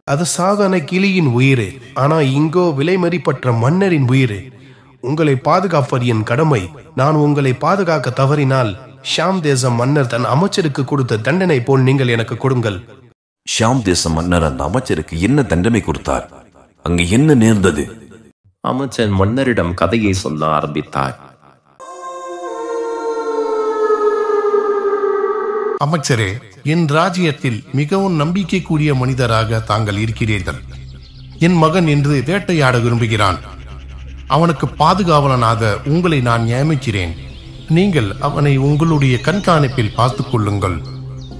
அது சாதாரண கிளியின் உயிரே, ஆனா இங்கோ விலைமதிப்பற்ற மன்னரின் உயிரே. உங்களை காப்பது என் கடமை. நான் உங்களை பாதுகாக்க தவறினால் ஷாம் தேச மன்னர் தன் அமைச்சருக்கு கொடுத்த தண்டனை போல் நீங்கள் எனக்கு கொடுங்கள். ஷாம் தேச மன்னர் அந்த அமைச்சருக்கு என்ன தண்டனை கொடுத்தார்? அங்கு என்ன நேர்ந்தது? அமைச்சர் மன்னரிடம் கதையை சொல்ல ஆரம்பித்தார். அமைச்சரே, என் ராஜ்யத்தில் மிகவும் நம்பிக்கைக்குரிய மனிதராக தாங்கள் இருக்கிறீர்கள். என் மகன் என்று வேட்டையாட விரும்புகிறான். அவனுக்கு பாதுகாவலனாக உங்களை நான் நியமிக்கிறேன். நீங்கள் அவனை உங்களுடைய கண்காணிப்பில் பார்த்துக் கொள்ளுங்கள்.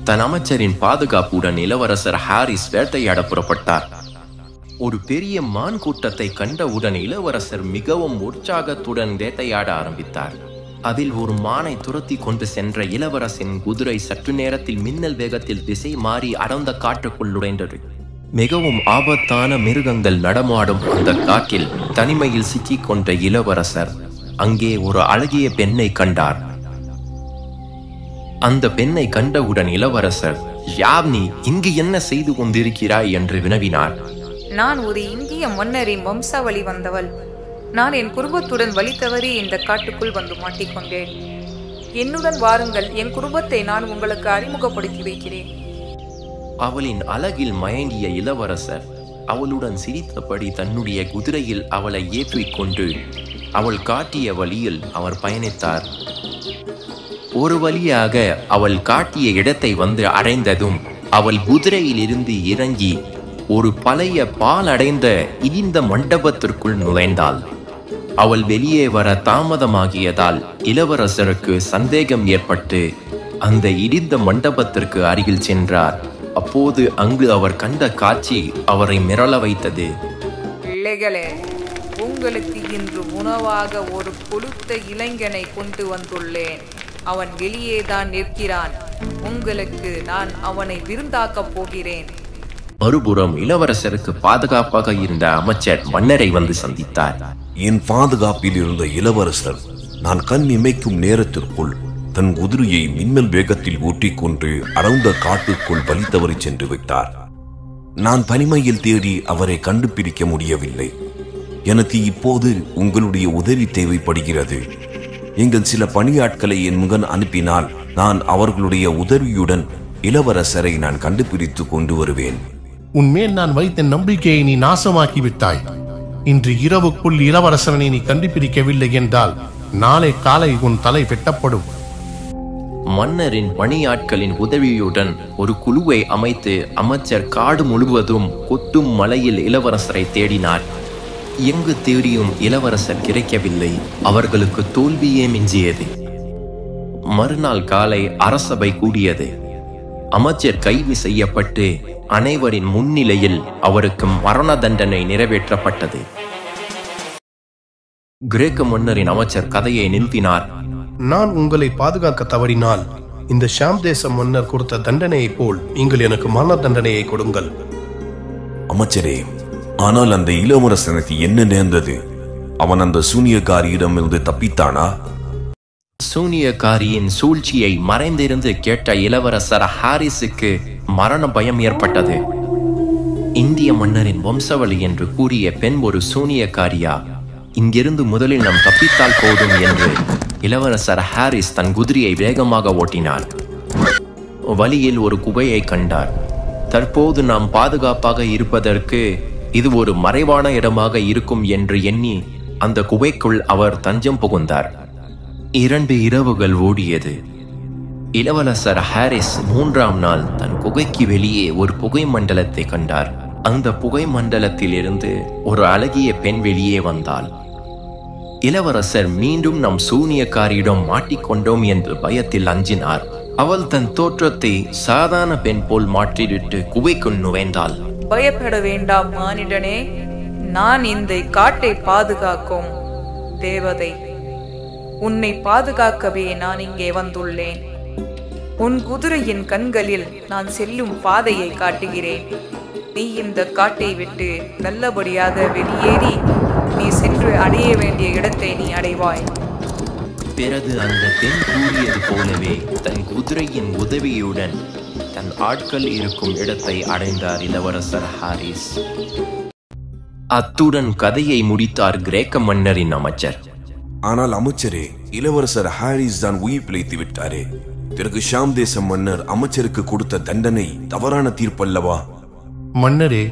தன் அமைச்சரின் பாதுகாப்புடன் இளவரசர் ஹாரிஸ் வேட்டையாட புறப்பட்டார். ஒரு பெரிய மான் கூட்டத்தை கண்டவுடன் இளவரசர் மிகவும் உற்சாகத்துடன் வேட்டையாட ஆரம்பித்தார். அதில் ஒரு மானை துரத்தி கொண்டு சென்ற இளவரசின் குதிரை சற்று நேரத்தில் மின்னல் வேகத்தில் திசை மாறி அடர்ந்த காட்டுக்குள் நுழைந்தது. மிகவும் ஆபத்தான மிருகங்கள் நடமாடும் அந்த காட்டில் தனிமையில் சிக்கிக் கொண்ட இளவரசர் அங்கே ஒரு அழகிய பெண்ணை கண்டார். அந்த பெண்ணை கண்டவுடன் இளவரசர், யார் நீ? இங்கு என்ன செய்து கொண்டிருக்கிறாய் என்று வினவினார். நான் ஒரு இந்திய மன்னரின் வம்சாவளி வந்தவள். நான் என் குடும்பத்துடன் வழி தவறி இந்த காட்டுக்குள் வந்து மாட்டிக்கொண்டேன். என்னுடன் வாருங்கள், என் குடும்பத்தை நான் உங்களுக்கு அறிமுகப்படுத்தி வைக்கிறேன். அவளின் அழகில் மயங்கிய இளவரசர் அவளுடன் சிரித்தபடி தன்னுடைய குதிரையில் அவளை ஏற்றிக்கொண்டு அவள் காட்டிய வழியில் அவர் பயணித்தார். ஒரு வழியாக அவள் காட்டிய இடத்தை வந்து அடைந்ததும் அவள் குதிரையில் இருந்து இறங்கி ஒரு பழைய பால் அடைந்த இடிந்த மண்டபத்திற்குள் நுழைந்தாள். அவள் வெளியே வர தாமதமாகியதால் இளவரசருக்கு சந்தேகம் ஏற்பட்டு அந்த இடிந்த மண்டபத்திற்கு அருகில் சென்றார். அப்போது அங்கு அவர் கண்ட காட்சி அவரை மிரள வைத்தது. பிள்ளைகளே, உங்களுக்கு இன்று உணவாக ஒரு கொழுத்த இளைஞனை கொண்டு வந்துள்ளேன். அவன் வெளியேதான் நிற்கிறான். உங்களுக்கு நான் அவனை விருந்தாக்கப் போகிறேன். மறுபுறம் இளவரசருக்கு பாதுகாப்பாக இருந்த அமைச்சர் மன்னரை வந்து சந்தித்தார். என் பாதுகாப்பில் இருந்த இளவரசர் நான் கண் இமைக்கும் நேரத்திற்குள் தன் குதிரையை மின்னல் வேகத்தில் ஊட்டிக்கொண்டு அடர்ந்த காட்டுக்குள் வழி தவறி சென்று விட்டார். நான் தனிமையில் தேடி அவரை கண்டுபிடிக்க முடியவில்லை. எனக்கு இப்போது உங்களுடைய உதவி தேவைப்படுகிறது. எங்கள் சில பணியாட்களை என் முகன் அனுப்பினால் நான் அவர்களுடைய உதவியுடன் இளவரசரை நான் கண்டுபிடித்து கொண்டு வருவேன். உன்மேல் நான் வைத்த நம்பிக்கையை நீ நாசமாக்கி விட்டாய். இன்று இரவுக்குள் இளவரசனை நீ கண்டுபிடிக்கவில்லை என்றால் நாளை காலை உன் தலை வெட்டப்படும். மன்னரின் பணியாட்களின் உதவியுடன் ஒரு குழுவை அமைத்து அமைச்சர் காடு முழுவதும் கொட்டும் மலையில் இளவரசரை தேடினார். எங்கு தேடியும் இளவரசர் கிடைக்கவில்லை. அவர்களுக்கு தோல்வியே மிஞ்சியது. மறுநாள் காலை அரசபை கூடியது. அமைச்சர் கைது செய்யப்பட்டு அனைவரின் முன்னிலையில் அவருக்கு மரண தண்டனை நிறைவேற்றப்பட்டது. கிரேக்க மன்னரின் அமைச்சர் கதையை நிறுத்தினார். நான் உங்களை பாதுகாக்க தவறினால் இந்த ஷாம் தேச மன்னர் கொடுத்த தண்டனையை போல் நீங்கள் எனக்கு மரண தண்டனையை கொடுங்கள். அமைச்சரே, ஆனால் அந்த இளவரசனுக்கு என்ன நேர்ந்தது? அவன் அந்த சூனியக்காரியிடமிருந்து தப்பித்தானா? சூனியக்காரியின் சூழ்ச்சியை மறைந்திருந்து கேட்ட இளவரசர் ஹாரிஸுக்கு மரண பயம் ஏற்பட்டது. இந்திய மன்னரின் வம்சாவளி என்று கூறிய பெண் ஒரு சூனியக்காரியா? இங்கிருந்து முதலில் நாம் தப்பித்தால் போதும் என்று இளவரசர் ஹாரிஸ் தன் குதிரையை வேகமாக ஓட்டினார். வழியில் ஒரு குகையை கண்டார். தற்போது நாம் பாதுகாப்பாக இருப்பதற்கு இது ஒரு மறைவான இடமாக இருக்கும் என்று எண்ணி அந்த குகைக்குள் அவர் தஞ்சம் புகுந்தார். 2 இரவுகள் ஓடியது. இளவரசர் ஹாரிஸ் 3ஆம் நாள் தன் குகைக்கு வெளியே ஒரு புகை மண்டலத்தை கண்டார். அந்த புகை மண்டலத்தில் இருந்து ஒரு அழகிய பெண் வெளியே வந்தாள். இளவரசர் மீண்டும் நம் சூனியக்காரியிடம் மாட்டிக்கொண்டோம் என்று பயத்தில் அஞ்சினார். அவள் தன் தோற்றத்தை சாதாரண பெண் போல் மாற்றிவிட்டு குகைக்குள் நுழைந்தாள். பயப்பட வேண்டாம் மானிடனே, நான் இந்த காட்டை பாதுகாக்கும் தேவதை. உன்னை பாதுகாக்கவே நான் இங்கே வந்துள்ளேன். உன் குதிரையின் கண்களில் நான் செல்லும் பாதையை காட்டுகிறேன். நீ இந்த காட்டை விட்டு நல்லபடியாக வெளியேறி நீ சென்று அடைய வேண்டிய இடத்தை நீ அடைவாய். பிறகு அந்த பெண் கூறியது போலவே தன் குதிரையின் உதவியுடன் தன் ஆட்கள் இருக்கும் இடத்தை அடைந்தார் இளவரசர் ஹாரிஸ். அத்துடன் கதையை முடித்தார் கிரேக்க மன்னரின் அமைச்சர். ஆனால் அமைச்சரே, இளவரசர் ஹாரிஸ் தான் உயிர் பிழைத்து விட்டாரே. பிறகு ஷாம் தேச மன்னர் அமைச்சருக்கு கொடுத்த தண்டனை தவறான தீர்ப்பல்லவா? மன்னரே,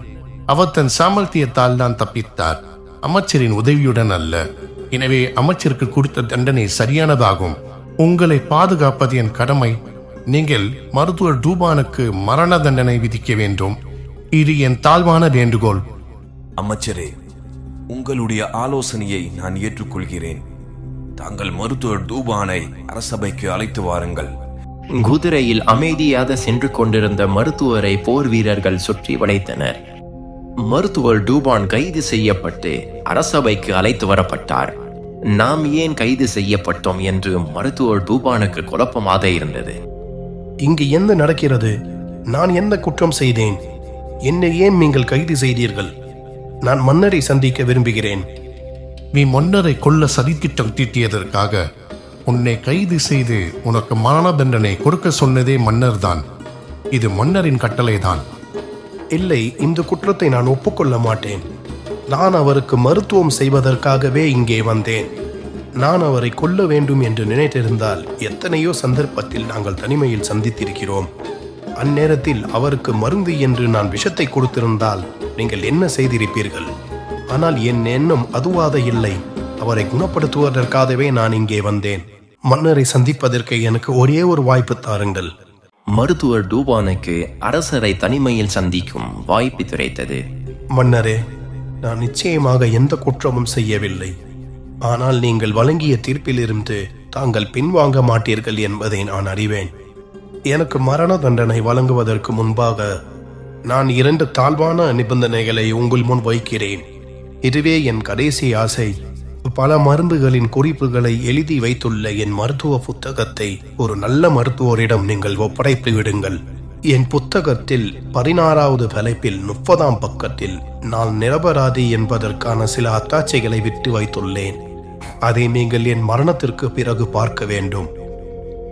அவர் தன் சாமர்த்தியத்தால் தான் தப்பித்தார், அமைச்சரின் உதவியுடன் அல்ல. எனவே அமைச்சருக்கு கொடுத்த தண்டனை சரியானதாகும். உங்களை பாதுகாப்பது என் கடமை. நீங்கள் மருத்துவர் டூபானுக்கு மரண தண்டனை விதிக்க வேண்டும். இது என் தாழ்வான வேண்டுகோள். அமைச்சரே, உங்களுடைய ஆலோசனையை நான் ஏற்றுக்கொள்கிறேன். தாங்கள் மருத்துவர் டூபானை அரசபைக்கு அழைத்து வாருங்கள். குதிரையில் அமைதியாக சென்று கொண்டிருந்த மருத்துவரை போர் வீரர்கள் சுற்றி வளைத்தனர். மருத்துவர் டூபான் கைது செய்யப்பட்டு அரசபைக்கு அழைத்து வரப்பட்டார். நாம் ஏன் கைது செய்யப்பட்டோம் என்று மருத்துவர் டூபானுக்கு குழப்பமாக இருந்தது. இங்கு என்ன நடக்கிறது? நான் என்ன குற்றம் செய்தேன்? என்னை ஏன் நீங்கள் கைது செய்தீர்கள்? நான் மன்னரை சந்திக்க விரும்புகிறேன். நீ மன்னரை கொல்ல சதித்திட்டம் தீட்டியதற்காக உன்னை கைது செய்து உனக்கு மரண தண்டனை கொடுக்க சொன்னதே மன்னர் தான். இது மன்னரின் கட்டளைதான். இல்லை, இந்த குற்றத்தை நான் ஒப்புக்கொள்ள மாட்டேன். நான் அவருக்கு மருத்துவம் செய்வதற்காகவே இங்கே வந்தேன். நான் அவரை கொல்ல வேண்டும் என்று நினைத்திருந்தால் எத்தனையோ சந்தர்ப்பத்தில் நாங்கள் தனிமையில் சந்தித்திருக்கிறோம். அந்நேரத்தில் அவருக்கு மருந்து என்று நான் விஷத்தை கொடுத்திருந்தால் நீங்கள் என்ன செய்திருப்பீர்கள்? ஆனால் என் எண்ணம் அதுவாக இல்லை. அவரை குணப்படுத்துவதற்காகவே நான் இங்கே வந்தேன். மன்னரை சந்திப்பதற்கு எனக்கு ஒரே ஒரு வாய்ப்பு தாருங்கள். மருத்துவர் டூபானுக்கு அரசரை தனிமையில் சந்திக்கும் வாய்ப்பு கிடைத்தது. மன்னரே, நான் நிச்சயமாக எந்த குற்றமும் செய்யவில்லை. ஆனால் நீங்கள் வழங்கிய தீர்ப்பிலிருந்து தாங்கள் பின்வாங்க மாட்டீர்கள் என்பதை நான் அறிவேன். எனக்கு மரண தண்டனை வழங்குவதற்கு முன்பாக நான் 2 தாழ்வான நிபந்தனைகளை உங்கள் முன் வைக்கிறேன். இதுவே என் கடைசி ஆசை. பல மருந்துகளின் குறிப்புகளை எழுதி வைத்துள்ள என் மருத்துவ புத்தகத்தை ஒரு நல்ல மருத்துவரிடம் நீங்கள் ஒப்படைத்து விடுங்கள். என் புத்தகத்தில் 16வது தலைப்பில் 30ஆம் பக்கத்தில் நான் நிரபராதி என்பதற்கான சில அத்தாட்சிகளை விட்டு வைத்துள்ளேன். அதை நீங்கள் என் மரணத்திற்கு பிறகு பார்க்க வேண்டும்.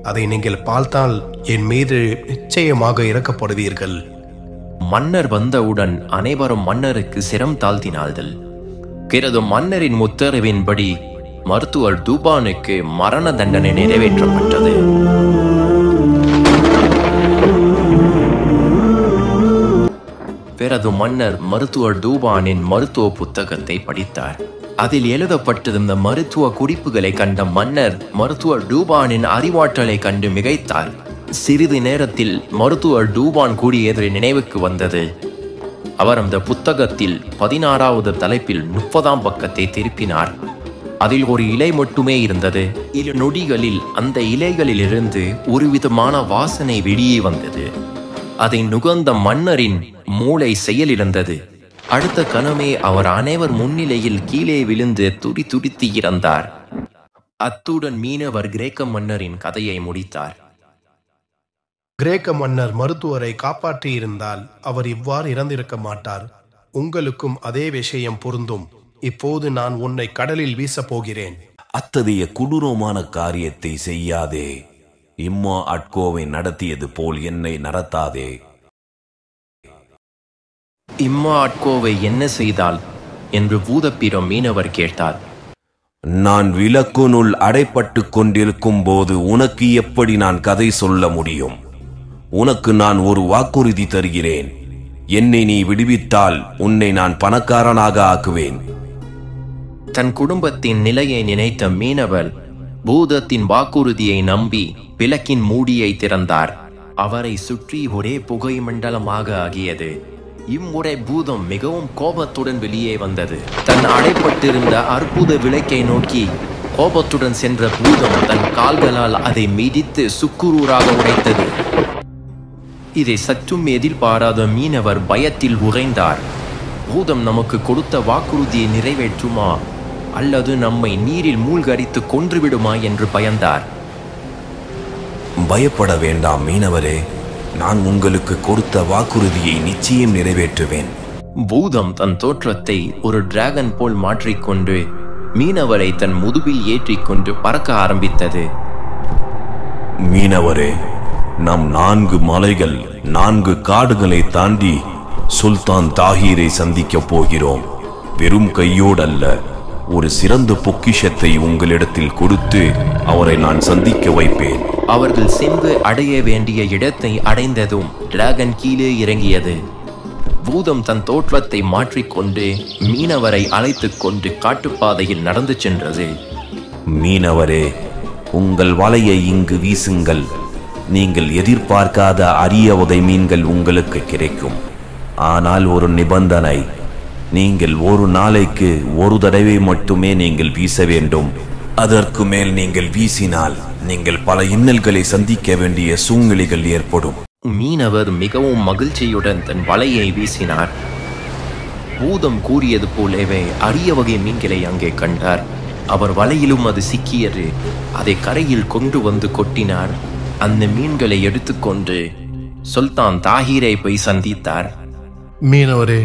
அதை நீங்கள் பார்த்தால் என் மீது நிச்சயமாக இறக்கப்படுவீர்கள். மன்னர் வந்தவுடன் அனைவரும் மன்னருக்கு சிரம் தாழ்த்தினார்கள். பிறகு மன்னரின் உத்தரவின்படி மருத்துவர் டூபானுக்கு மரண தண்டனை நிறைவேற்றப்பட்டது. பிறகு மன்னர் மருத்துவர் டூபானின் மருத்துவ புத்தகத்தை படித்தார். அதில் எழுதப்பட்டிருந்த மருத்துவ குறிப்புகளை கண்ட மன்னர் மருத்துவர் டூபானின் அறிவாற்றலை கண்டு மிகைத்தார். சிறிது நேரத்தில் மருத்துவர் டூபான் கூடியது நினைவுக்கு வந்தது. அவர் அந்த புத்தகத்தில் 16வது தலைப்பில் 30ஆம் பக்கத்தை திருப்பினார். அதில் ஒரு இலை மட்டுமே இருந்தது. 7 நொடிகளில் அந்த இலைகளிலிருந்து ஒரு விதமான வாசனை வெளியே வந்தது. அதை நுகர்ந்த மன்னரின் மூளை செயலிழந்தது. அடுத்த கணமே அவர் அனைவர் முன்னிலையில் கீழே விழுந்து துடித்து இறந்தார். அத்துடன் மீனவர் கிரேக்க மன்னரின் கதையை முடித்தார். கிரேக்க மன்னர் மருத்துவரை காப்பாற்றியிருந்தால் அவர் இவ்வாறு இறந்திருக்க மாட்டார். உங்களுக்கும் அதே விஷயம் பொருந்தும். இப்போது நான் உன்னை கடலில் வீசப் போகிறேன். அத்தகைய கொடூரமான காரியத்தை செய்யாதே. இம்மா அட்கோவை நடத்தியது போல் என்னை நடத்தாதே. இம்மா அட்கோவை என்ன செய்தால் என்று பூதப்பிரம் மீனவர் கேட்டார். நான் விளக்குனுள் அடைப்பட்டு கொண்டிருக்கும் போது உனக்கு எப்படி நான் கதை சொல்ல முடியும்? உனக்கு நான் ஒரு வாக்குறுதி தருகிறேன். என்னை நீ விடுவித்தால் உன்னை நான் பணக்காரனாக ஆக்குவேன். தன் குடும்பத்தின் நிலையை நினைத்த மீனவர் பூதத்தின் வாக்குறுதியை நம்பி விளக்கின் மூடியை திறந்தார். அவரை சுற்றி ஒரே புகை மண்டலமாக ஆகியது. இம்முறை பூதம் மிகவும் கோபத்துடன் வெளியே வந்தது. தன் அடைப்பட்டிருந்த அற்புத விளக்கை நோக்கி கோபத்துடன் சென்ற பூதம் தன் கால்களால் அதை மிதித்து சுக்குரூராக உடைத்தது. இதை சற்றும் எதிர்பாராத மீனவர் பயத்தில் உறைந்தார். பூதம் நமக்கு கொடுத்த வாக்குறுதியை நிறைவேற்றுமா அல்லது நம்மை நீரில் மூழ்கடித்து கொன்றுவிடுமா என்று பயந்தார். பயப்பட வேண்டாம் மீனவரே, நான் உங்களுக்கு கொடுத்த வாக்குறுதியை நிச்சயம் நிறைவேற்றுவேன். பூதம் தன் தோற்றத்தை ஒரு டிராகன் போல் மாற்றிக்கொண்டு மீனவரை தன் முதுகில் ஏற்றிக்கொண்டு பறக்க ஆரம்பித்தது. மீனவரே, நம் 4 மலைகள் 4 காடுகளை தாண்டி சுல்தான் தாஹீரை சந்திக்கப் போகிறோம். வெறும் கையோடல்ல, ஒரு சிறந்த பொக்கிஷத்தை உங்களிடத்தில் கொடுத்து அவரை நான் சந்திக்க வைப்பேன். அவர்கள் சென்று அடைய வேண்டிய இடத்தை அடைந்ததும் டிராகன் கீழே இறங்கியது. பூதம் தன் தோற்றத்தை மாற்றிக்கொண்டு மீனவரை அழைத்துக் கொண்டு காட்டுப்பாதையில் நடந்து சென்றது. மீனவரே, உங்கள் வலையை இங்கு வீசுங்கள். நீங்கள் எதிர்பார்க்காத அரிய வகை மீன்கள் உங்களுக்கு கிடைக்கும். ஆனால் ஒரு நிபந்தனை, நீங்கள் ஒரு நாளைக்கு ஒரு தடவை மட்டுமே நீங்கள் வீச வேண்டும். அதற்கு மேல் நீங்கள் வீசினால் நீங்கள் பல இன்னல்களை சந்திக்க வேண்டிய சூழ்நிலைகள் ஏற்படும். மீனவர் மிகவும் மகிழ்ச்சியுடன் தன் வலையை வீசினார். பூதம் கூறியது போலவே அரிய வகை மீன்களை அங்கே கண்டார். அவர் வலையிலும் அது சிக்கியது. அதை கரையில் கொண்டு வந்து கொட்டினார். அந்த மீன்களை எடுத்துக்கொண்டு சுல்தான் தாஹீரை போய் சந்தித்தார். மீனவரே,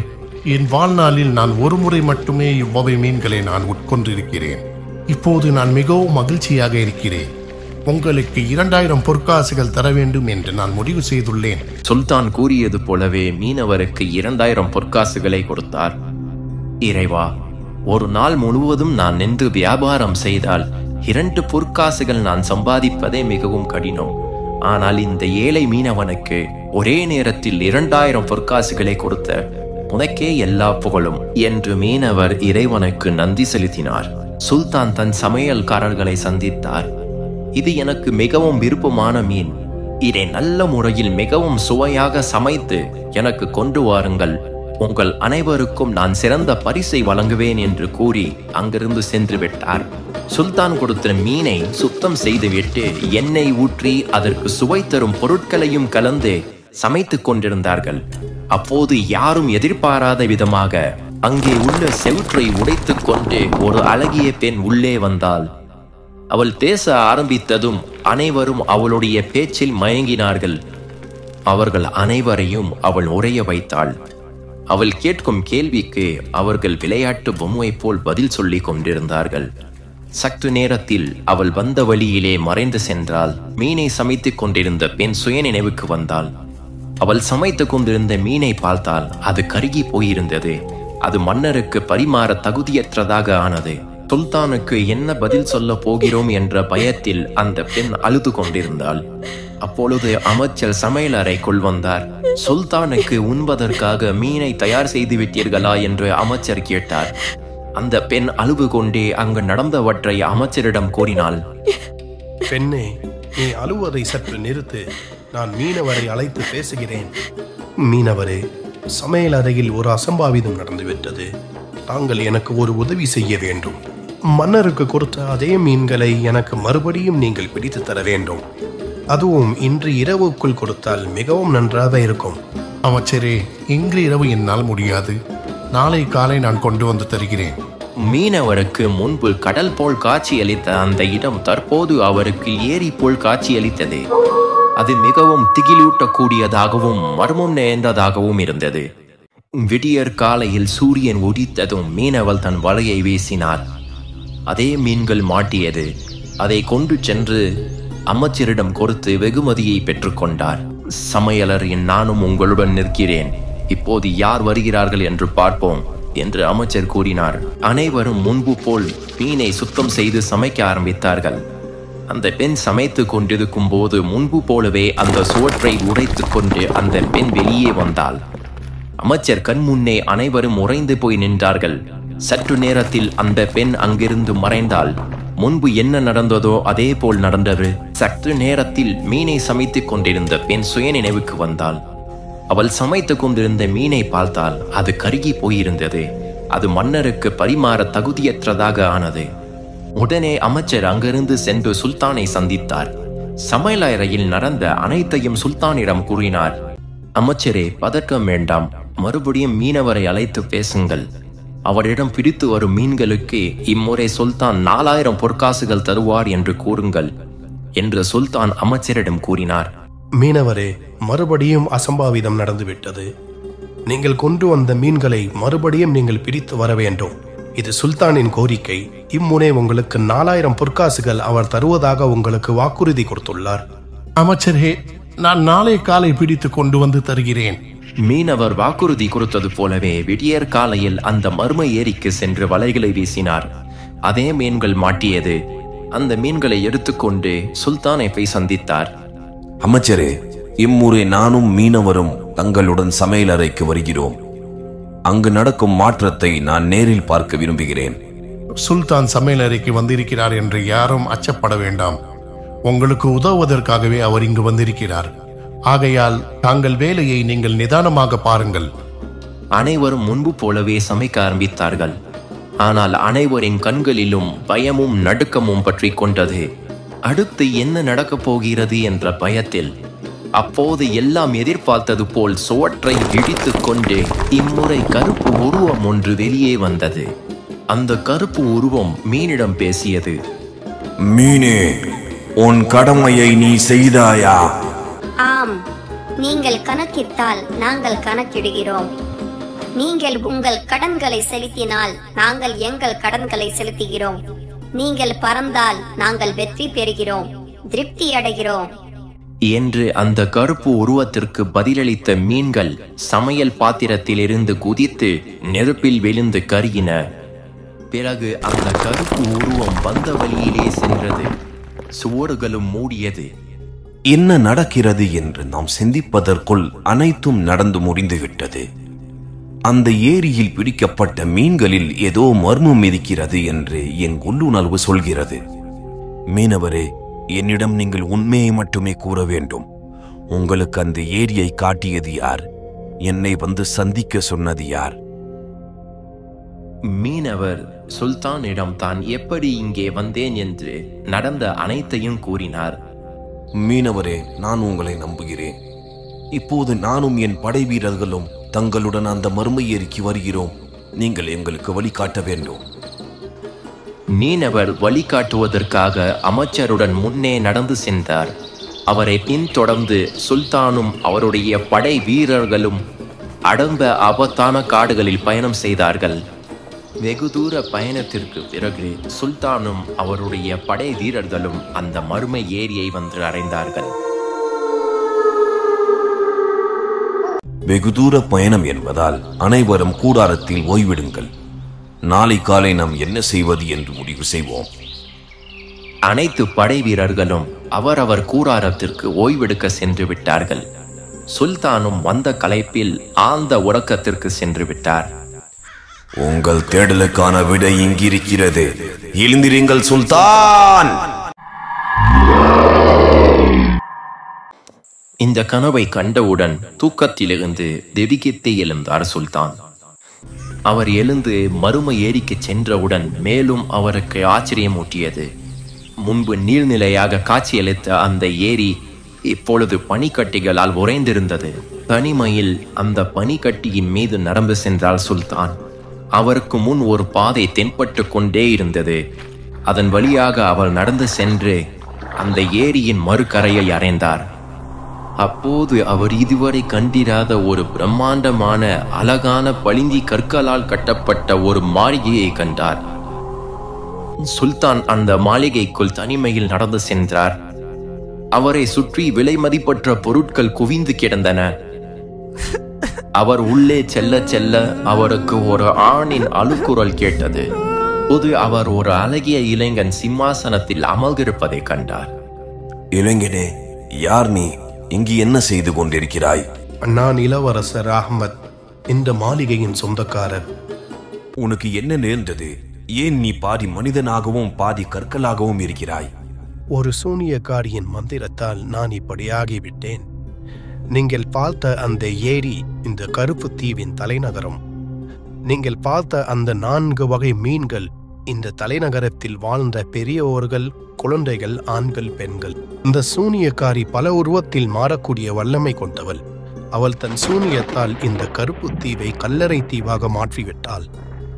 என் வாழ்நாளில் நான் ஒரு முறை மட்டுமே இவ்வகை மீன்களை நான் உட்கொண்டிருக்கிறேன். இப்போது நான் மிகவும் மகிழ்ச்சியாக இருக்கிறேன். உங்களுக்கு 2000 பொற்காசுகள் தர வேண்டும் என்று நான் முடிவு செய்துள்ளேன். சுல்தான் கூறியது போலவே மீனவருக்கு 2000 பொற்காசுகளை கொடுத்தார். இறைவா, ஒரு நாள் முழுவதும் நான் நின்று வியாபாரம் செய்தால் 2 பொற்காசுகள் நான் சம்பாதிப்பதே மிகவும் கடினம். ஆனால் இந்த ஏழை மீனவனுக்கு ஒரே நேரத்தில் 2000 பொற்காசுகளை கொடுத்த உனக்கே எல்லா புகழும் என்று மீனவர் இறைவனுக்கு நன்றி செலுத்தினார். சுல்தான் தன் சமையல்காரர்களை சந்தித்தார். இது எனக்கு மிகவும் விருப்பமான மீன். இதை நல்ல முறையில் மிகவும் சுவையாக சமைத்து எனக்கு கொண்டு வாருங்கள். உங்கள் அனைவருக்கும் நான் சிறந்த பரிசை வழங்குவேன் என்று கூறி அங்கிருந்து சென்று விட்டார். சுல்தான் கொடுத்த மீனை சுத்தம் செய்துவிட்டு எண்ணெய் ஊற்றி அதற்கு சுவை தரும் பொருட்களையும் கலந்து சமைத்துக் கொண்டிருந்தார்கள். அப்போது யாரும் எதிர்பாராத விதமாக அங்கே உள்ள செவுற்றை உடைத்துக் கொண்டு ஒரு அழகிய பெண் உள்ளே வந்தாள். அவள் பேச ஆரம்பித்ததும் அனைவரும் அவளுடைய பேச்சில் மயங்கினார்கள். அவர்கள் அனைவரையும் அவள் உறைய வைத்தாள். அவள் கேட்கும் கேள்விக்கு அவர்கள் விளையாட்டு பொம்மை போல் பதில் சொல்லிக் கொண்டிருந்தார்கள். சற்று நேரத்தில் அவள் வந்த வழியிலே மறைந்து சென்றாள். மீனை சமைத்துக் கொண்டிருந்த பெண் சுயநினைவுக்கு வந்தாள். அவள் சமைத்துக் கொண்டிருந்த மீனை பார்த்தால் அது கருகி போயிருந்தது. அது மன்னருக்கு பரிமாற தகுதியற்றதாக ஆனது. சுல்தானுக்கு என்ன பதில் சொல்ல போகிறோம் என்ற பயத்தில் அந்த பெண் அழுது கொண்டிருந்தாள். அப்பொழுது அமைச்சர் சமையல் அறைக்குள் வந்தார். சுல்தானுக்கு உண்பதற்காக மீனை தயார் செய்து விட்டீர்களா என்று அமைச்சர் கேட்டார். அந்த பெண் அழுது கொண்டே அங்கு நடந்தவற்றை அமைச்சரிடம் கூறினாள். பெண்ணே, நீ அழுவதை சற்று நிறுத்து. நான் மீனவரை அழைத்து பேசுகிறேன். மீனவரே, சமையல் அறையில் ஒரு அசம்பாவிதம் நடந்துவிட்டது. தாங்கள் எனக்கு ஒரு உதவி செய்ய வேண்டும். மன்னருக்கு கொடுத்த அதே மீன்களை எனக்கு மறுபடியும் நீங்கள் பிடித்து தர வேண்டும். அதுவும் இன்று இரவுக்குள் கொடுத்தால் மிகவும் நன்றாக இருக்கும். அமைச்சரே, இன்று இரவு என்னால் முடியாது. நாளை காலை நான் கொண்டு வந்து தருகிறேன். மீனவருக்கு முன்பு கடல் போல் காட்சியளித்த அந்த இடம் தற்போது அவருக்கு ஏரி போல் காட்சியளித்தது. அது மிகவும் திகிலூட்டக்கூடியதாகவும் மர்மம் நிறைந்ததாகவும் இருந்தது. விடியற் காலையில் சூரியன் உதித்ததும் மீனவள் தன் வலையை வீசினார். அதே மீன்கள் மாட்டியது. அதை கொண்டு சென்று அமைச்சரிடம் கொடுத்து வெகுமதியை பெற்றுக்கொண்டார். சமையலர், நானும் உங்களுடன் நிற்கிறேன். இப்போது யார் வருகிறார்கள் என்று பார்ப்போம் என்று அமைச்சர் கூறினார். அனைவரும் முன்பு போல் மீனை சுத்தம் செய்து சமைக்க ஆரம்பித்தார்கள். அந்த பெண் சமைத்து கொண்டிருக்கும் போது முன்பு போலவே அந்த சுவற்றை உடைத்து கொண்டு அந்த பெண் வெளியே வந்தாள். அமைச்சர் கண் முன்னே அனைவரும் உறைந்து போய் நின்றார்கள். சற்று நேரத்தில் அந்த பெண் அங்கிருந்து மறைந்தாள். முன்பு என்ன நடந்ததோ அதே போல் நடந்தது. சற்று நேரத்தில் மீனை சமைத்துக் கொண்டிருந்த பெண் சுயநினைவுக்கு வந்தாள். அவள் சமைத்துக் கொண்டிருந்த மீனை பார்த்தால் அது கருகி போயிருந்தது. அது மன்னருக்கு பரிமாற தகுதியற்றதாக ஆனது. உடனே அமைச்சர் அங்கிருந்து சென்று சுல்தானை சந்தித்தார். சமையலறையில் நடந்த அனைத்தையும் சுல்தானிடம் கூறினார். அமைச்சரே, பதற்கம் வேண்டாம். மறுபடியும் மீனவரை அழைத்து பேசுங்கள். அவரிடம் பிடித்து வரும் மீன்களுக்கு இம்முறை சுல்தான் 4000 பொற்காசுகள் தருவார் என்று கூறுங்கள் என்று சுல்தான் அமைச்சரிடம் கூறினார். மீனவரே, மறுபடியும் அசம்பாவிதம் நடந்துவிட்டது. நீங்கள் கொண்டு வந்த மீன்களை மறுபடியும் நீங்கள் பிடித்து வர வேண்டும். இது சுல்தானின் கோரிக்கை. இம்முறை உங்களுக்கு 4000 பொற்காசுகள் அவர் தருவதாக உங்களுக்கு வாக்குறுதி கொடுத்துள்ளார். அமைச்சரே, நான் நாளை காலை பிடித்து கொண்டு வந்து தருகிறேன். மீனவர் வாக்குறுதி கொடுத்தது போலவே விடியற் காலையில் அந்த மர்ம ஏரிக்கு சென்று வலைகளை வீசினார். அதே மீன்கள் மாட்டியது. அந்த மீன்களை எடுத்துக்கொண்டு சுல்தானை போய் சந்தித்தார். அமைச்சரே, இம்முறை நானும் மீனவரும் தங்களுடன் சமையலறைக்கு வருகிறோம். அங்கு நடக்கும் மாற்றத்தை நான் நேரில் பார்க்க விரும்புகிறேன். சுல்தான் சமையலறைக்கு வந்திருக்கிறார் என்று யாரும் அச்சப்பட வேண்டாம். உங்களுக்கு உதவுவதற்காகவே அவர் இங்கு வந்திருக்கிறார். ஆகையால் தாங்கள் வேலையை நீங்கள் நிதானமாக பாருங்கள். அனைவரும் முன்பு போலவே சமைக்க ஆரம்பித்தார்கள். ஆனால் அனைவரின் கண்களிலும் பயமும் நடுக்கமும் பற்றி கொண்டது. அடுத்து என்ன நடக்கப் போகிறது என்ற பயத்தில் அப்போது எல்லாம் எதிர்பார்த்தது போல் சுவற்றை இடித்து கொண்டு இம்முறை கருப்பு உருவம் ஒன்று வெளியே வந்தது. அந்த கருப்பு உருவம் மீனிடம் பேசியது. மீனே, உன் கடமையை நீ செய்தாயா? ஆம், நீங்கள் கணக்கிட்டால் நாங்கள் கணக்கிடுகிறோம். நீங்கள் உங்கள் கடன்களை செலுத்தினால் நாங்கள் எங்கள் கடன்களை செலுத்துகிறோம். நீங்கள் பறந்தால் நாங்கள் வெற்றி பெறுகிறோம், திருப்தி அடைகிறோம் என்று அந்த கருப்பு உருவத்திற்கு பதிலளித்த மீன்கள் சமையல் பாத்திரத்திலிருந்து குதித்து நெருப்பில் விழுந்து கருகின. பிறகு அந்த கருப்பு உருவம் வந்த வழியிலே சென்றது. சுவர்களும் மூடியது. என்ன நடக்கிறது என்று நாம் சிந்திப்பதற்குள் அனைத்தும் நடந்து முடிந்துவிட்டது. அந்த ஏரியில் பிடிக்கப்பட்ட மீன்களில் ஏதோ மர்மம் இருக்கிறது என்று என் உள்ளுணர்வு சொல்கிறது. மீனவரே, என்னிடம் நீங்கள் உண்மையை மட்டுமே கூற வேண்டும். உங்களுக்கு அந்த ஏரியை காட்டியது யார்? என்னை வந்து சந்திக்க சொன்னது யார்? மீனவர் சுல்தானிடம் தான் எப்படி இங்கே வந்தேன் என்று நடந்த அனைத்தையும் கூறினார். மீனவரே, நான் உங்களை நம்புகிறேன். இப்போது நானும் என் படை வீரர்களும் தங்களுடன் அந்த மர்ம ஏரிக்கு வருகிறோம். நீங்கள் எங்களுக்கு வழிகாட்ட வேண்டும். மீனவர் வழிகாட்டுவதற்காக அமைச்சருடன் முன்னே நடந்து சென்றார். அவரை பின்தொடர்ந்து சுல்தானும் அவருடைய படை வீரர்களும் அடர்ந்த ஆபத்தான காடுகளில் பயணம் செய்தார்கள். வெகு தூர பயணத்திற்கு பிறகு சுல்தானும் அவருடைய படை வீரர்களும் அந்த மர்ம ஏரியை வந்து அடைந்தார்கள். வெகு தூர பயணம் என்பதால் அனைவரும் கூடாரத்தில் ஓய்விடுங்கள். நாளை காலை நாம் என்ன செய்வது என்று முடிவு செய்வோம். அனைத்து படை வீரர்களும் அவரவர் கூடாரத்திற்கு ஓய்வெடுக்க சென்று விட்டார்கள். சுல்தானும் வந்த களைப்பில் ஆழ்ந்த உறக்கத்திற்கு சென்று விட்டார். உங்கள் தேடலுக்கான விடை இங்கிருக்கிறது. எழுந்திருங்கள் சுல்தான். இந்த கனவை கண்டவுடன் தூக்கத்திலிருந்து திடுக்கிட்டு எழுந்தார் சுல்தான். அவர் எழுந்து மர்ம ஏரிக்கு சென்றவுடன் மேலும் அவருக்கு ஆச்சரியமூட்டியது. முன்பு நீர்நிலையாக காட்சியளித்த அந்த ஏரி இப்பொழுது பனிக்கட்டிகளால் உறைந்திருந்தது. தனிமையில் அந்த பனிக்கட்டியின் மீது நடந்து சென்றார் சுல்தான். அவருக்கு முன் ஒரு பாதை தென்பட்டு கொண்டே இருந்தது. அதன் வழியாக அவர் நடந்து சென்று அந்த ஏரியின் மறுகரையை அடைந்தார். அப்போது அவர் இதுவரை கண்டிராத ஒரு பிரம்மாண்டமான அழகான பளிங்கு கற்களால் கட்டப்பட்ட ஒரு மாளிகையை கண்டார். சுல்தான் அந்த மாளிகைக்குள் தனிமையில் நடந்து சென்றார். அவரை சுற்றி விலை மதிப்பற்ற பொருட்கள் குவிந்து கிடந்தன. அவர் உள்ளே செல்ல செல்ல அவருக்கு ஒரு ஆணின் அழுக்குரல் கேட்டது. போது அவர் ஒரு அழகிய இளைஞன் சிம்மாசனத்தில் அமர்ந்திருப்பதை கண்டார். இளைஞனே, யார் நீ? இங்கு என்ன செய்து கொண்டிருக்கிறாய்? நான் இளவரசர் அஹ்மத், இந்த மாளிகையின் சொந்தக்காரர். உனக்கு என்ன நேர்ந்தது? ஏன் நீ பாதி மனிதனாகவும் பாதி கற்களாகவும் இருக்கிறாய்? ஒரு சூனியக்காரியின் மந்திரத்தால் நான் இப்படி ஆகிவிட்டேன். நீங்கள் பார்த்த அந்த ஏரி இந்த கருப்பு தீவின் தலைநகரம். நீங்கள் பார்த்த அந்த 4 வகை மீன்கள் இந்த தலைநகரத்தில் வாழ்ந்த பெரியோர்கள், குழந்தைகள், ஆண்கள், பெண்கள். இந்த சூனியக்காரி பல உருவத்தில் மாறக்கூடிய வல்லமை கொண்டவள். அவள் தன் சூனியத்தால் இந்த கருப்பு தீவை கல்லறை தீவாக மாற்றிவிட்டாள்.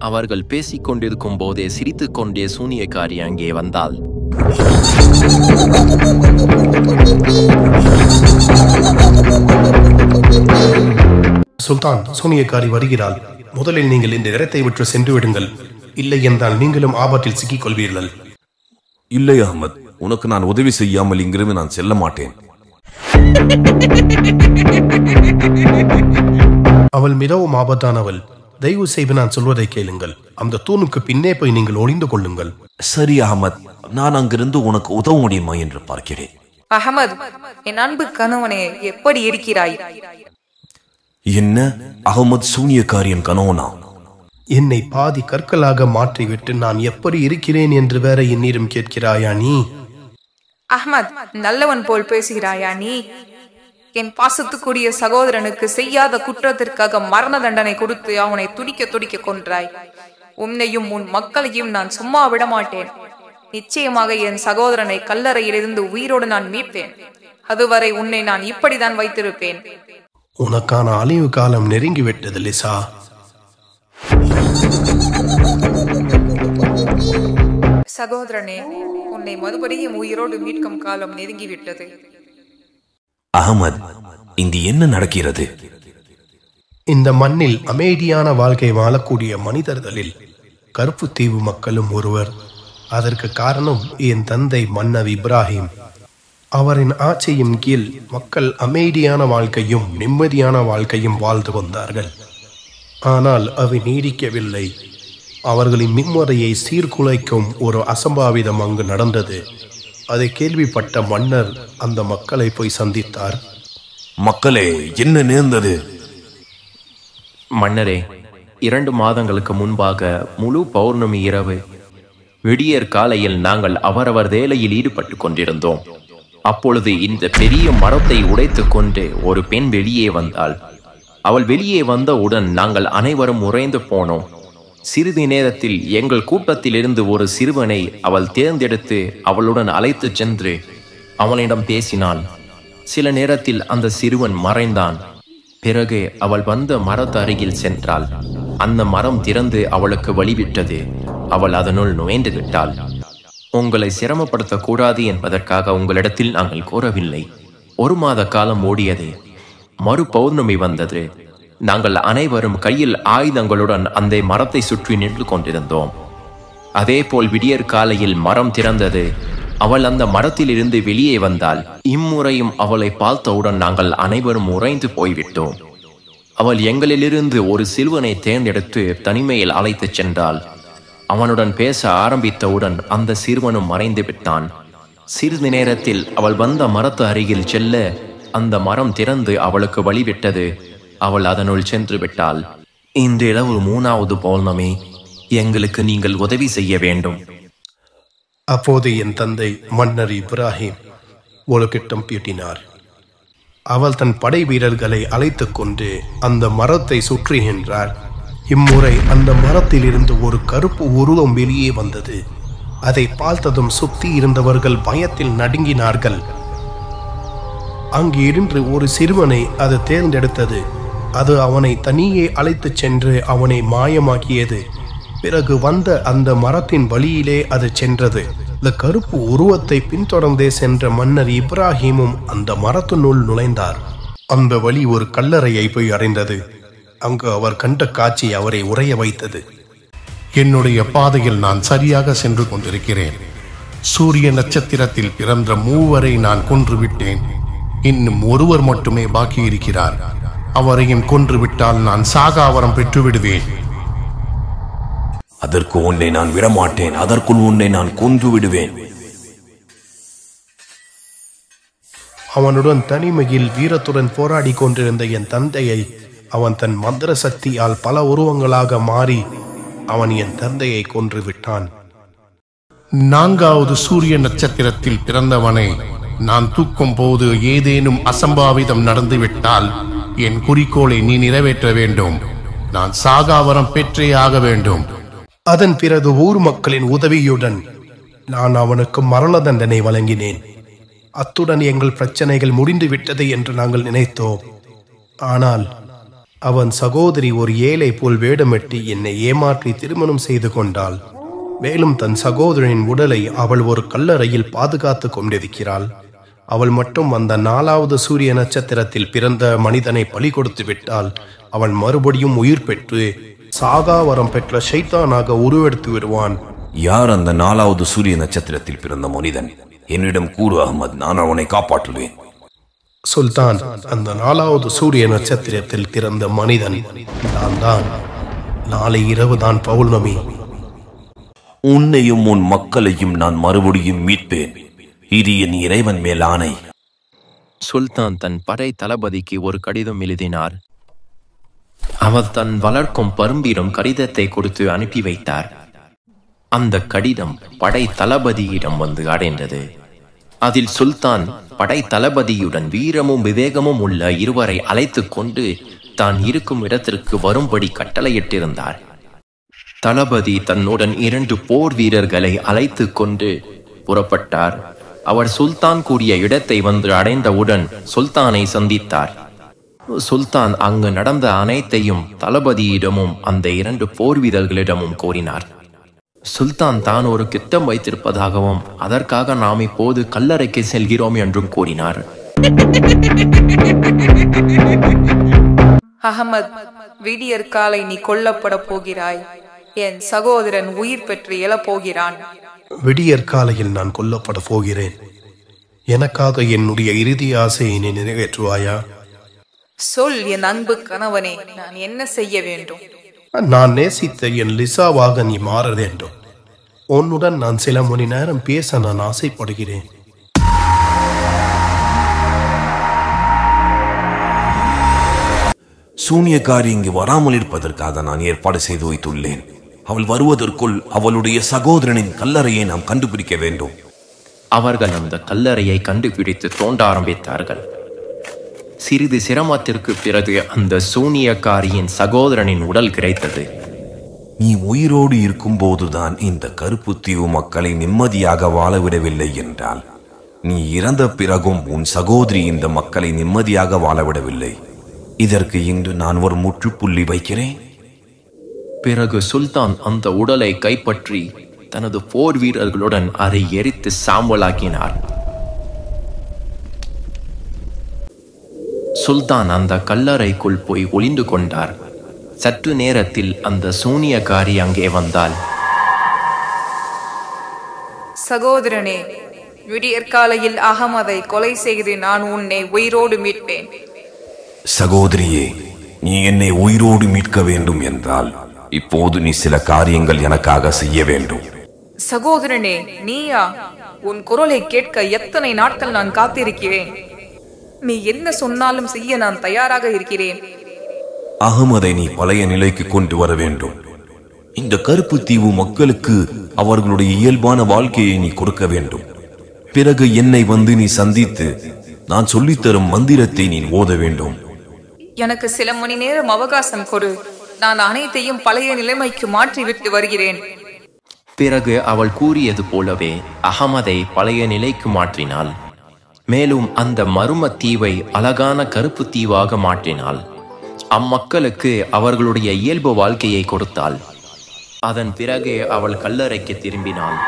அவர்கள் பேசிக் கொண்டிருக்கும் போதே சிரித்துக் கொண்டே சூனியக்காரி அங்கே வந்தாள். சுல்தான், சூனியக்காரி வருகிறாள். முதலில் நீங்கள் இந்த இடத்தை விட்டு சென்று விடுங்கள். இல்லை என்றால் நீங்களும் ஆபத்தில் சிக்கிக் கொள்வீர்கள். இல்லை அகமத், உனக்கு நான் உதவி செய்யாமல் இங்கிருந்து நான் செல்ல மாட்டேன். அவள் மிகவும் ஆபத்தானவள். தயவு செய்து நான் சொல்வதை கேளுங்கள். அந்த தூணுக்கு பின்னே போய் நீங்கள் ஒளிந்து கொள்ளுங்கள். சரி அகமத், நான் அங்கிருந்து உனக்கு உதவ முடியுமா என்று பார்க்கிறேன். அகமது, என் அன்பு கணவனே, எப்படி இருக்கிறாய்? என்ன அகமத் சூனியக்காரியின் கணவனா? என்னை பாதி கற்களாக மாற்றிவிட்டு நான் எப்படி இருக்கிறேன் என்று வேற என்னிடம் கேட்கிறாயா நீ? அஹ்மத், நல்லவன் போல் பேசுகிறாயா நீ? என் பாசத்துக்குரிய சகோதரனுக்கு செய்யாத குற்றத்திற்காக மரண தண்டனை கொடுத்து அவனை துடிக்க துடிக்க கொன்றாய். உன்னையும் உன் மக்களையும் நான் சும்மா விட மாட்டேன். நிச்சயமாக என் சகோதரனை கல்லறையிலிருந்து உயிரோடு நான் மீட்பேன். அதுவரை உன்னை நான் இப்படிதான் வைத்திருப்பேன். உனக்கான அழிவு காலம் நெருங்கிவிட்டது லிசா. சகோதரனே, உன்னை மறுபடியும் உயிரோடு மீட்கும் காலம் நெருங்கிவிட்டது. அகமது, இங்கு என்ன நடக்கிறது? இந்த மண்ணில் அமைதியான வாழ்க்கை வாழக்கூடிய மனிதர்களில் கருப்பு தீவு மக்களும் ஒருவர். அதற்கு காரணம் என் தந்தை மன்னர் இப்ராஹிம். அவரின் ஆட்சியின் கீழ் மக்கள் அமைதியான வாழ்க்கையும் நிம்மதியான வாழ்க்கையும் வாழ்ந்து வந்தார்கள். ஆனால் அவை நீடிக்கவில்லை. அவர்களின் மின்முறையை சீர்குலைக்கும் ஒரு அசம்பாவிதம் அங்கு நடந்தது. அதை கேள்விப்பட்ட மன்னர் அந்த மக்களை போய் சந்தித்தார். மக்களே, என்ன நேர்ந்தது? மன்னரே, 2 மாதங்களுக்கு முன்பாக முழு பௌர்ணமி இரவு விடியற் காலையில் நாங்கள் அவரவர் வேலையில் ஈடுபட்டு கொண்டிருந்தோம். அப்பொழுது இந்த பெரிய மரத்தை உடைத்துக் கொண்டு ஒரு பெண் வெளியே வந்தாள். அவள் வெளியே வந்தவுடன் நாங்கள் அனைவரும் உறைந்து போனோம். சிறிது நேரத்தில் எங்கள் கூட்டத்திலிருந்து ஒரு சிறுவனை அவள் தேர்ந்தெடுத்து அவளுடன் அழைத்து சென்று அவளிடம் பேசினாள். சில நேரத்தில் அந்த சிறுவன் மறைந்தான். பிறகு அவள் வந்த மரத்து அருகில் சென்றாள். அந்த மரம் திறந்து அவளுக்கு வழிவிட்டது. அவள் அதனுள் நுழைந்து விட்டாள். உங்களை சிரமப்படுத்தக்கூடாது என்பதற்காக உங்களிடத்தில் நாங்கள் கூறவில்லை. 1 மாத காலம் ஓடியது. மறு பௌர்ணமி வந்தது. நாங்கள் அனைவரும் கையில் ஆயுதங்களுடன் அந்த மரத்தை சுற்றி நின்று கொண்டிருந்தோம். அதேபோல் விடியற் காலையில் மரம் திறந்தது. அவள் அந்த மரத்திலிருந்து வெளியே வந்தாள். இம்முறையும் அவளை பார்த்தவுடன் நாங்கள் அனைவரும் உறைந்து போய்விட்டோம். அவள் எங்களிலிருந்து ஒரு சிறுவனை தேர்ந்தெடுத்து தனிமையில் அழைத்துச் சென்றாள். அவனுடன் பேச ஆரம்பித்தவுடன் அந்த சிறுவனும் மறைந்து விட்டான். சிறிது நேரத்தில் அவள் வந்த மரத்து அருகில் செல்ல அந்த மரம் திறந்து அவளுக்கு வழிவிட்டது. அவள் அதனுள் சென்று விட்டாள். இன்றிரவு 3வது பௌர்ணமி. எங்களுக்கு நீங்கள் உதவி செய்ய வேண்டும். அப்போது என் தந்தை மன்னர் இப்ராஹிம் ஒரு திட்டம் தீட்டினார். அவள் தன் படை வீரர்களை அழைத்துக் கொண்டு அந்த மரத்தை சுற்றுகின்றார். இம்முறை அந்த மரத்திலிருந்து ஒரு கருப்பு உருவம் வெளியே வந்தது. அதை பார்த்ததும் சுத்தி இருந்தவர்கள் பயத்தில் நடுங்கினார்கள். அங்கு இருந்து ஒரு சிறுவனை அது தேர்ந்தெடுத்தது. அது அவனை தனியே அழைத்துச் சென்று அவனை மாயமாக்கியது. பிறகு வந்த அந்த மரத்தின் வழியிலே அது சென்றது. இந்த கருப்பு உருவத்தை பின்தொடர்ந்தே சென்ற மன்னர் இப்ராஹிமும் அந்த மரத்தினுள் நுழைந்தார். அந்த வழி ஒரு கல்லறையை போய் அடைந்தது. அங்கு அவர் கண்ட காட்சி அவரை உறைய வைத்தது. என்னுடைய பாதையில் நான் சரியாக சென்று கொண்டிருக்கிறேன். சூரிய நட்சத்திரத்தில் பிறந்த 3 நான் கொன்றுவிட்டேன். இன்னும் ஒருவர் மட்டுமே பாக்கி இருக்கிறார். அவரையும் கொன்றுவிட்டால் நான் சாகாவரம் பெற்றுவிடுவேன். அதற்கு உன்னை நான் விடமாட்டேன். அதற்குள் உன்னை நான் கொன்று விடுவேன். அவனுடன் தனிமையில் வீரத்துடன் போராடி கொண்டிருந்த என் தந்தையை அவன் தன் மந்திர சக்தியால் பல உருவங்களாக மாறி அவன் என் தந்தையை கொன்று விட்டான். 4வது சூரிய நட்சத்திரத்தில் பிறந்தவனை நான் தூக்கும் போது ஏதேனும் அசம்பாவிதம் நடந்துவிட்டால் என் குறிக்கோளை நீ நிறைவேற்ற வேண்டும். நான் சாகாவரம் பெற்றே ஆக வேண்டும். அதன் பிறகு ஊர் மக்களின் உதவியுடன் நான் அவனுக்கு மரண தண்டனை வழங்கினேன். அத்துடன் எங்கள் பிரச்சனைகள் முடிந்து விட்டது என்று நாங்கள் நினைத்தோம். ஆனால் அவன் சகோதரி ஒரு ஏழை போல் வேடமிட்டு என்னை ஏமாற்றி திருமணம் செய்து கொண்டாள். மேலும் தன் சகோதரின் உடலை அவள் ஒரு கல்லறையில் பாதுகாத்து கொண்டிருக்கிறாள். அவள் மட்டும் அந்த 4வது சூரிய நட்சத்திரத்தில் பிறந்த மனிதனை பலி கொடுத்து விட்டால் அவள் மறுபடியும் உயிர் பெற்று சாகாவரம் பெற்ற ஷைத்தானாக உருவெடுத்து விடுவான். யார் அந்த 4வது சூரிய நட்சத்திரத்தில் பிறந்த மனிதன்? என்னிடம் கூறு அகமது, நான் அவனை காப்பாற்றுவேன். சுல்தான், அந்த 4வது சூரிய நட்சத்திரத்தில் பிறந்த மனிதன் நான் தான். நாளை இரவுதான் பௌர்ணமி. உன்னையும் உன் மக்களையும் நான் மறுபடியும் மீட்பேன். இது என் இறைவன் மேல் ஆணை. சுல்தான் தன் படை தளபதிக்கு ஒரு கடிதம் எழுதினார். அவர் தன் வளர்க்கும் பரும்பிடம் கடிதத்தை கொடுத்து அனுப்பி வைத்தார். அந்த கடிதம் படை தளபதியிடம் வந்து அடைந்தது. அதில் சுல்தான் படை தளபதியுடன் வீரமும் விவேகமும் உள்ள இருவரை அழைத்து கொண்டு தான் இருக்கும் இடத்திற்கு வரும்படி கட்டளையிட்டிருந்தார். தளபதி தன்னுடன் 2 போர் வீரர்களை அழைத்து கொண்டு புறப்பட்டார். அவர் சுல்தான் கூறிய இடத்தை வந்து அடைந்தவுடன் சுல்தானை சந்தித்தார். சுல்தான் அங்கு நடந்த அனைத்தையும் தளபதியிடமும் அந்த 2 போர் வீரர்களிடமும் கூறினார். சுல்தான் தான் ஒரு திட்டம் வைத்திருப்பதாகவும் அதற்காக நாம் இப்போது கல்லறைக்கு செல்கிறோம் என்றும் கூறினார். அகமது, விடியற் காலை நீ கொல்லப்பட போகிறாய். என் சகோதரன் உயிர் பெற்று எழப்போகிறான். விடியற் காலையில் நான் கொல்லப்பட போகிறேன். எனக்காக என்னுடைய இறுதி ஆசையை நீ நிறைவேற்றுவாயா? சொல் என் அன்பு கணவனே, நான் என்ன செய்ய வேண்டும்? நான் நேசித்த என் லிசாவாக நீ மாற வேண்டும். உன்னுடன் நான் சில மணி நேரம் பேச நான் ஆசைப்படுகிறேன். சூனியக்காரி இங்கு வராமல் இருப்பதற்காக நான் ஏற்பாடு செய்து வைத்துள்ளேன். அவள் வருவதற்குள் அவளுடைய சகோதரனின் கல்லறையை நாம் கண்டுபிடிக்க வேண்டும். அவர்கள் அந்த கல்லறையை கண்டுபிடித்து தோண்ட ஆரம்பித்தார்கள். சிறிது சிரமத்திற்கு பிறகு அந்த சூனியக்காரியின் சகோதரனின் உடல் கிடைத்தது. நீ உயிரோடு இருக்கும்போதுதான் இந்த கருப்பு தீவு மக்களை நிம்மதியாக வாழவிடவில்லை என்றால், நீ இறந்த பிறகும் உன் சகோதரி இந்த மக்களை நிம்மதியாக வாழவிடவில்லை. இதற்கு இன்று நான் ஒரு முற்றுப்புள்ளி வைக்கிறேன். பிறகு சுல்தான் அந்த உடலை கைப்பற்றி தனது போர் வீரர்களுடன் அதை எரித்து சாம்பலாக்கினார். சுல்தான் அந்த கல்லறைக்குள் போய் ஒளிந்து கொண்டார். சற்று நேரத்தில் அந்த சூனியக்காரி அங்கே வந்தாள். சகோதரனே, விடியற்காலையில் அகமதை கொலை செய்து நான் உன்னை உயிரோடு மீட்பேன். சகோதரியே, நீ என்னை உயிரோடு மீட்க வேண்டும் என்றால் இப்போது நீ சில காரியங்கள் எனக்காக செய்ய வேண்டும். சகோதரனே, நீயா? உன் குரலை கேட்க எத்தனை நாட்கள் நான் காத்திருக்கிறேன். நீ என்ன சொன்னாலும் செய்ய நான் தயாராக இருக்கிறேன். அகமதை நீ பழைய நிலைக்கு கொண்டு வர வேண்டும். இந்த கருப்பு தீவு மக்களுக்கு அவர்களுடைய இயல்பான வாழ்க்கையை நீ கொடுக்க வேண்டும். பிறகு என்னை வந்து நீ சந்தித்து நான் சொல்லித்தரும் மந்திரத்தை நீ ஓத வேண்டும். எனக்கு சில மணி நேரம் அவகாசம் கொடு. நான் அனைத்தையும் பழைய நிலைமைக்கு மாற்றிவிட்டு வருகிறேன். பிறகு அவள் கூறியது போலவே அகமதை பழைய நிலைக்கு மாற்றினாள். மேலும் அந்த மர்ம தீவை அழகான கருப்பு தீவாக மாற்றினாள். அம்மக்களுக்கு அவர்களுடைய இயல்பு வாழ்க்கையை கொடுத்தாள். அதன் பிறகு அவள் கல்லறைக்கு திரும்பினாள்.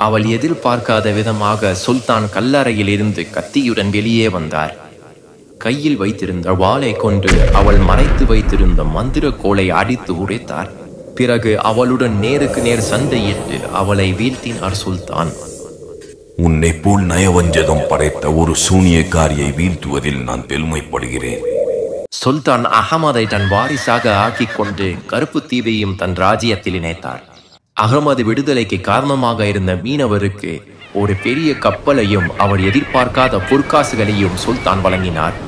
அவள் எதிர்பார்க்காத விதமாக சுல்தான் கல்லறையில் இருந்து கத்தியுடன் வெளியே வந்தார். கையில் வைத்திருந்த வாளை கொண்டு அவள் மறைத்து வைத்திருந்த மந்திர கோலை அடித்து உடைத்தார். பிறகு அவளுடன் நேருக்கு நேர் சண்டையிட்டு அவளை வீழ்த்தினார் சுல்தான். உன்னை போல் நயவஞ்சகம் படைத்த ஒரு சூனியக்காரியை வீழ்த்துவதில் நான் பெருமைப்படுகிறேன். சுல்தான் அகமதை தன் வாரிசாக ஆக்கிக் கொண்டு கருப்பு தீவையும் தன் ராஜ்யத்தில் இணைத்தார். அகமது விடுதலைக்கு காரணமாக இருந்த மீனவருக்கு ஒரு பெரிய கப்பலையும் அவர் எதிர்பார்க்காத பொற்காசுகளையும் சுல்தான் வழங்கினார்.